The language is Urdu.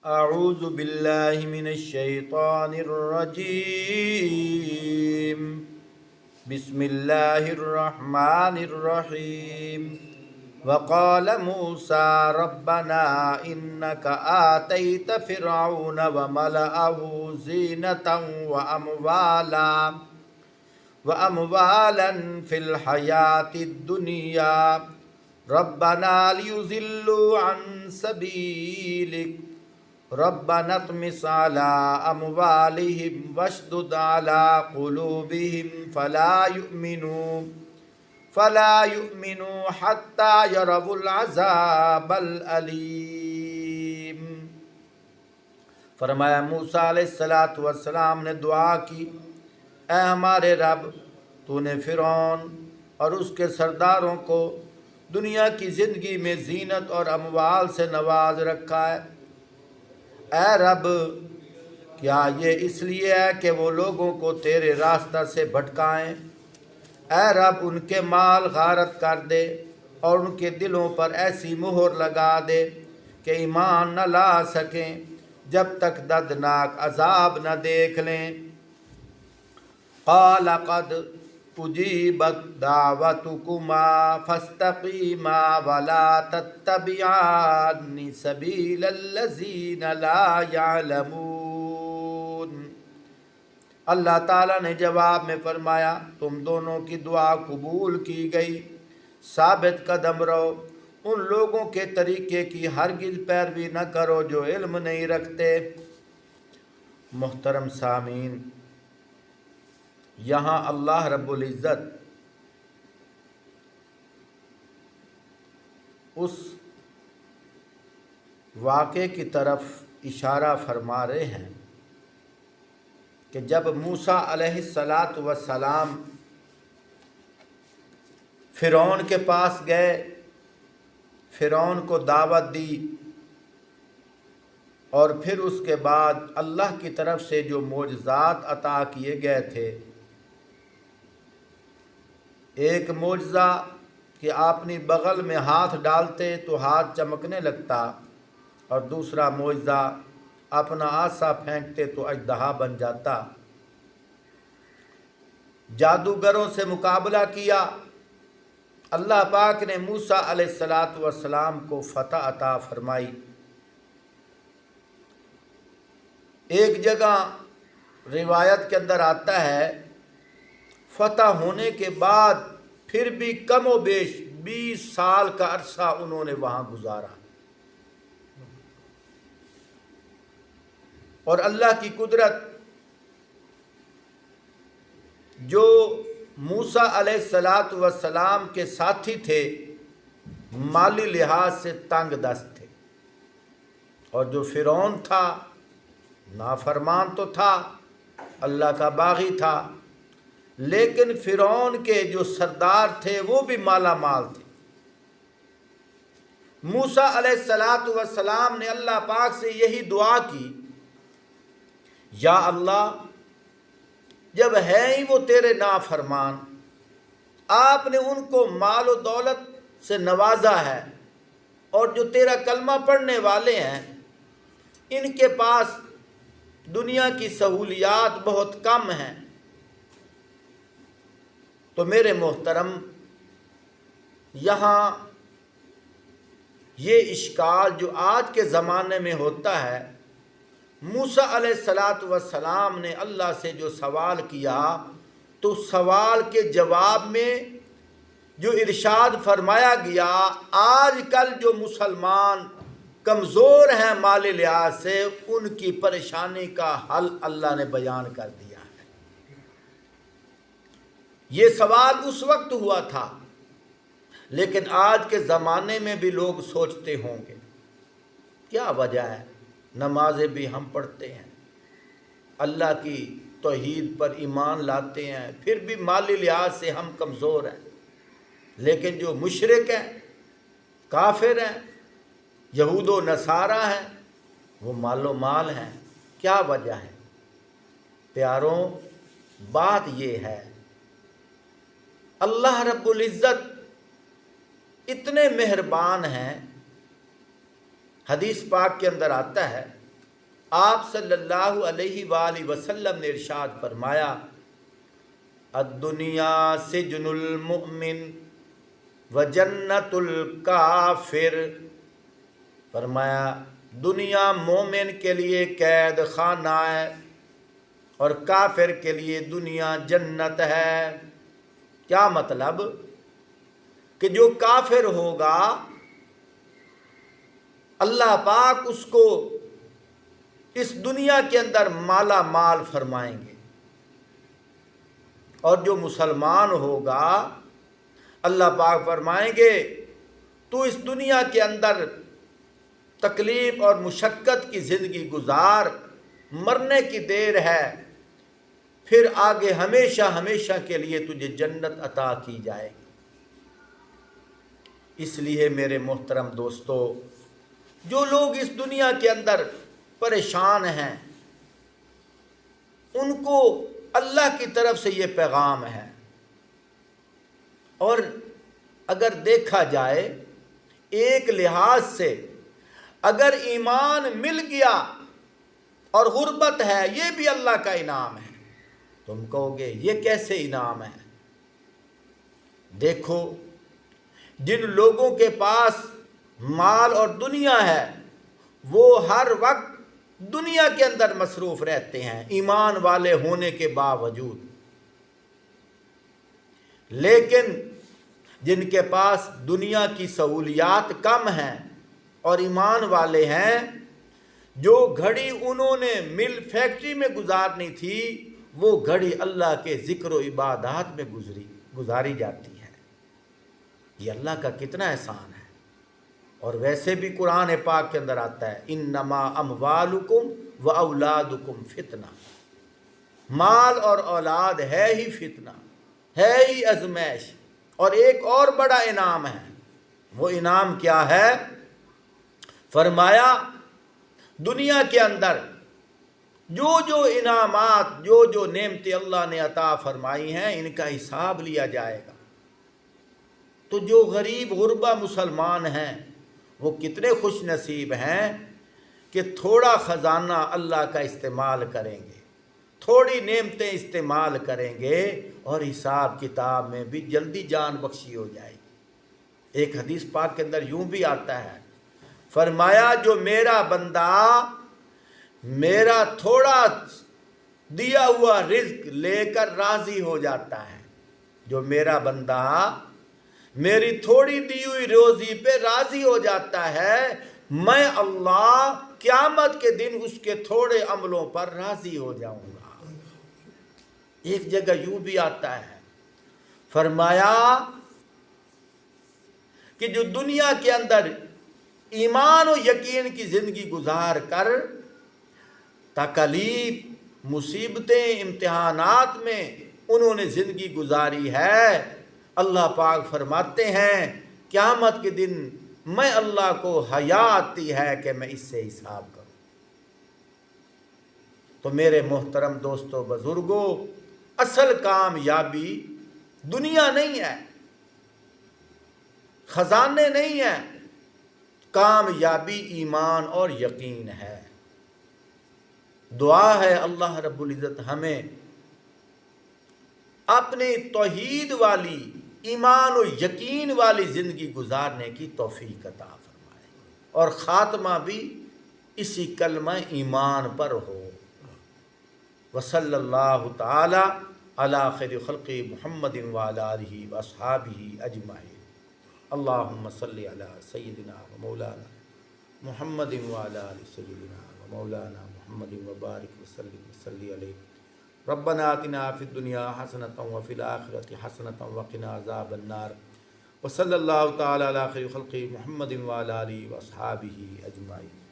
اعوذ باللہ من الشیطان الرجیم بسم اللہ الرحمن الرحیم وقال موسى ربنا إنك آتيت فرعون وملأه زينة وأموالا في الحياة الدنيا ربنا ليضلوا عن سبيلك ربنا اطمس على أموالهم واشدد على قلوبهم فلا يؤمنوا حتى يروا العذاب الأليم۔ فرمایا موسیٰ علیہ السلام نے دعا کی، اے ہمارے رب، تو نے فرعون اور اس کے سرداروں کو دنیا کی زندگی میں زینت اور اموال سے نواز رکھا ہے۔ اے رب، کیا یہ اس لیے ہے کہ وہ لوگوں کو تیرے راستہ سے بھٹکائیں؟ اے رب، ان کے مال غارت کر دے اور ان کے دلوں پر ایسی مہر لگا دے کہ ایمان نہ لا سکیں جب تک دردناک عذاب نہ دیکھ لیں۔ قال قد اجیبت دعوتکما فاستقیما ولا تتبعان سبیل الذین لا یعلمون۔ اللہ تعالیٰ نے جواب میں فرمایا، تم دونوں کی دعا قبول کی گئی، ثابت قدم رہو، ان لوگوں کے طریقے کی ہرگز پیروی نہ کرو جو علم نہیں رکھتے۔ محترم سامعین، یہاں اللہ رب العزت اس واقعے کی طرف اشارہ فرما رہے ہیں کہ جب موسیٰ علیہ السلام فرعون کے پاس گئے، فرعون کو دعوت دی، اور پھر اس کے بعد اللہ کی طرف سے جو معجزات عطا کیے گئے تھے، ایک معجزہ کہ اپنی بغل میں ہاتھ ڈالتے تو ہاتھ چمکنے لگتا، اور دوسرا معجزہ اپنا عصا پھینکتے تو اژدہا بن جاتا۔ جادوگروں سے مقابلہ کیا، اللہ پاک نے موسیٰ علیہ السلام کو فتح عطا فرمائی۔ ایک جگہ روایت کے اندر آتا ہے، فتح ہونے کے بعد پھر بھی کم و بیش 20 سال کا عرصہ انہوں نے وہاں گزارا، اور اللہ کی قدرت جو موسیٰ علیہ السلام کے ساتھی تھے مالی لحاظ سے تنگ دست تھے، اور جو فرعون تھا نافرمان تو تھا، اللہ کا باغی تھا، لیکن فرعون کے جو سردار تھے وہ بھی مالا مال تھے۔ موسیٰ علیہ السلام نے اللہ پاک سے یہی دعا کی، یا اللہ، جب ہے ہی وہ تیرے نافرمان، آپ نے ان کو مال و دولت سے نوازا ہے، اور جو تیرا کلمہ پڑھنے والے ہیں ان کے پاس دنیا کی سہولیات بہت کم ہیں، تو میرے محترم، یہاں یہ اشکال جو آج کے زمانے میں ہوتا ہے، موسیٰ علیہ السلام نے اللہ سے جو سوال کیا، تو سوال کے جواب میں جو ارشاد فرمایا گیا، آج کل جو مسلمان کمزور ہیں مالی لحاظ سے، ان کی پریشانی کا حل اللہ نے بیان کر دیا ہے۔ یہ سوال اس وقت ہوا تھا، لیکن آج کے زمانے میں بھی لوگ سوچتے ہوں گے کیا وجہ ہے، نمازیں بھی ہم پڑھتے ہیں، اللہ کی توحید پر ایمان لاتے ہیں، پھر بھی مالی لحاظ سے ہم کمزور ہیں، لیکن جو مشرک ہیں، کافر ہیں، یہود و نصارہ ہیں، وہ مال و مال ہیں۔ کیا وجہ ہے؟ پیاروں، بات یہ ہے، اللہ رب العزت اتنے مہربان ہیں، حدیث پاک کے اندر آتا ہے آپ صلی اللہ علیہ وآلہ وسلم نے ارشاد فرمایا الدنیا سجن المؤمن و جنت الکافر، فرمایا دنیا مومن کے لیے قید خانہ ہے اور کافر کے لیے دنیا جنت ہے۔ کیا مطلب؟ کہ جو کافر ہوگا اللہ پاک اس کو اس دنیا کے اندر مالا مال فرمائیں گے، اور جو مسلمان ہوگا اللہ پاک فرمائیں گے تو اس دنیا کے اندر تکلیف اور مشقت کی زندگی گزار، مرنے کی دیر ہے، پھر آگے ہمیشہ ہمیشہ کے لیے تجھے جنت عطا کی جائے گی۔ اس لیے میرے محترم دوستو، جو لوگ اس دنیا کے اندر پریشان ہیں ان کو اللہ کی طرف سے یہ پیغام ہے، اور اگر دیکھا جائے ایک لحاظ سے اگر ایمان مل گیا اور غربت ہے یہ بھی اللہ کا انعام ہے، تم کہو گے یہ کیسے انعام ہے؟ دیکھو جن لوگوں کے پاس مال اور دنیا ہے وہ ہر وقت دنیا کے اندر مصروف رہتے ہیں ایمان والے ہونے کے باوجود، لیکن جن کے پاس دنیا کی سہولیات کم ہیں اور ایمان والے ہیں، جو گھڑی انہوں نے مل فیکٹری میں گزارنی تھی وہ گھڑی اللہ کے ذکر و عبادات میں گزاری جاتی ہے۔ یہ اللہ کا کتنا احسان ہے۔ اور ویسے بھی قرآن پاک کے اندر آتا ہے انما اموالکم و اولادکم فتنہ، مال اور اولاد ہے ہی فتنہ، ہے ہی آزمائش، اور ایک اور بڑا انعام ہے۔ وہ انعام کیا ہے؟ فرمایا دنیا کے اندر جو انعامات جو نعمتیں اللہ نے عطا فرمائی ہیں ان کا حساب لیا جائے گا۔ تو جو غریب غربا مسلمان ہیں وہ کتنے خوش نصیب ہیں کہ تھوڑا خزانہ اللہ کا استعمال کریں گے، تھوڑی نعمتیں استعمال کریں گے اور حساب کتاب میں بھی جلدی جان بخشی ہو جائے گی۔ ایک حدیث پاک کے اندر یوں بھی آتا ہے، فرمایا جو میرا بندہ میرا تھوڑا دیا ہوا رزق لے کر راضی ہو جاتا ہے، جو میرا بندہ میری تھوڑی دی ہوئی روزی پہ راضی ہو جاتا ہے، میں اللہ قیامت کے دن اس کے تھوڑے عملوں پر راضی ہو جاؤں گا۔ ایک جگہ یوں بھی آتا ہے، فرمایا کہ جو دنیا کے اندر ایمان و یقین کی زندگی گزار کر تکلیف، مصیبتیں، امتحانات میں انہوں نے زندگی گزاری ہے، اللہ پاک فرماتے ہیں قیامت کے دن میں اللہ کو حیا آتی ہے کہ میں اس سے حساب کروں۔ تو میرے محترم دوستو بزرگوں، اصل کامیابی دنیا نہیں ہے، خزانے نہیں ہیں، کامیابی ایمان اور یقین ہے۔ دعا ہے اللہ رب العزت ہمیں اپنی توحید والی، ایمان و یقین والی زندگی گزارنے کی توفیق عطا فرمائے، اور خاتمہ بھی اسی کلمہ ایمان پر ہو۔ وصلی اللہ تعالی علی خیر خلق محمد وعلی آلہ واصحابہ اجمعین۔ اللہم صلی علی سیدنا و مولانا محمد وعلی آل سیدنا و مولانا محمد وبارک وسلم وصلی علیہ۔ ربنا آتنا فی الدنیا حسنۃ وفی الآخرۃ حسنۃ وقنا عذاب النار۔ وصلی اللہ تعالی علی خیر خلق محمد وعلی آلہ واصحابہ اجمعین۔